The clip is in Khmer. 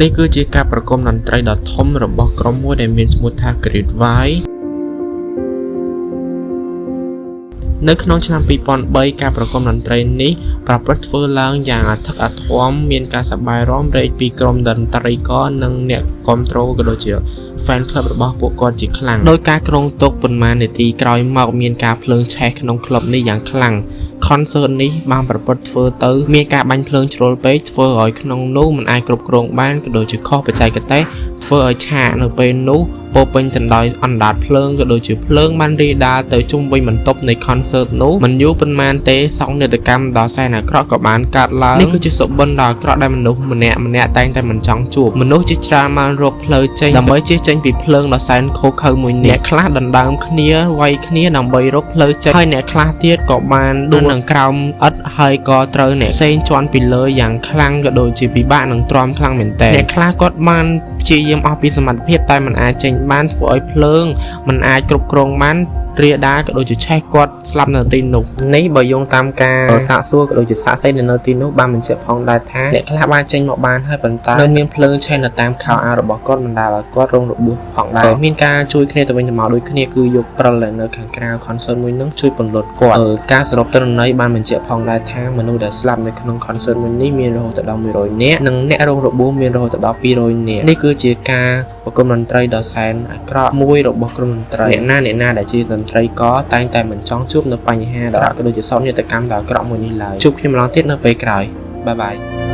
នេះគឺជាការប្រគំតន្ត្រីដ៏ធំរបស់ក្រុមមួយដែលមានឈ្មោះថា Great White នៅក្នុងឆ្នាំ 2003 ការប្រគំតន្ត្រីនេះប្រព្រឹត្តធ្វើឡើងយ៉ាងអធិកអធមមានការសប្បាយរាំរែកពីក្រុមតន្ត្រីករនិងអ្នកគាំទ្រក៏ដូចជា fan club របស់ពួកគាត់ជាខ្លាំងដោយការគ្រងទុកប៉ុន្មាននាទីក្រោយមកមានការភ្លើងឆេះក្នុងក្លឹបនេះយ៉ាងខ្លាំង concert នេះបានប្រព្រឹត្តធ្វើទៅមានការបាញ់ភ្លើងជ្រុលពេកធ្វើឲ្យក្នុងនោះមិនអាចគ្រប់គ្រងបានក៏ដូចជាខុសបច្ចេកទេសធ្វើឲ្យឆាកនៅពេលនោះពោពេញទៅដោយអណ្ដាតភ្លើងក៏ដូចជាភ្លើងបានរាលដាលទៅជុំវិញបន្ទប់នៃ concert នោះមិនយូរប៉ុន្មានទេសោកនាដកម្មដ៏សែនអាក្រក់ក៏បានកើតឡើងនេះគឺជាសុបិនដ៏អាក្រក់ដែលមនុស្សម្នាក់តែងតែមិនចង់ជួបមនុស្សជាច្រើនបានរកផ្លូវចេញដើម្បីជៀសចេញពីភ្លើងដ៏សែនឃោរឃៅមួយនេះអ្នកខ្លះដណ្ដើមគ្នាវាយគ្នាដើម្បីរកផ្លូវចេញហើយអ្នកខ្លះទៀតក៏បានដួលនឹងក្រោមឥដ្ឋហើយក៏ត្រូវអ្នកផ្សេងជន់ពីលើយ៉ាងខ្លាំងក៏ដូចជាពិបាកនឹងទ្រាំខ្លាំងមែនទែនអ្នកខ្លះគាត់បានព្យាយាមអស់ពីសមត្ថភាពតែមិនអាចចេញបានធ្វើឲ្យភ្លើងមិនអាចគ្រប់គ្រងបានរាលដាលក៏ដូចជាឆេះគាត់ស្លាប់នៅទីនោះនេះបើយោងតាមការសាកសួរក៏ដូចជាសាកសីនៅទីនោះបានបញ្ជាក់ផងដែរថាអ្នកខ្លះបានចេញមកបានហើយប៉ុន្តែនៅមានភ្លើងឆេះនៅតាមខោអាវរបស់គាត់បណ្ដាលឲ្យគាត់រងរបួសផងដែរមានការជួយគ្នាទៅវិញទៅមកដូចគ្នាគឺយកព្រិលនៅខាងក្រៅ concert មួយនោះជួយពន្លត់គាត់ការសរុបទិន្នន័យបានបញ្ជាក់ផងដែរថាមនុស្សដែលស្លាប់នៅក្នុង concert មួយនេះមានរហូតដល់100នាក់និងអ្នករងរបួសមានរហូតដល់200នាក់នេះគឺជាការប្រគំតន្ត្រីដ៏សែនអាក្រក់មួយរបស់ក្រុមតន្ត្រីអ្នកណាដែលជាតន្ត្រីក៏តែងតែមិនចង់ជួបនៅបញ្ហាដ៏អាក្រក់ក៏ដូចជាសោកនាដកម្មដ៏អាក្រក់មួយនេះឡើយជួបគ្នាម្ដងទៀតនៅពេលក្រោយបាយបាយ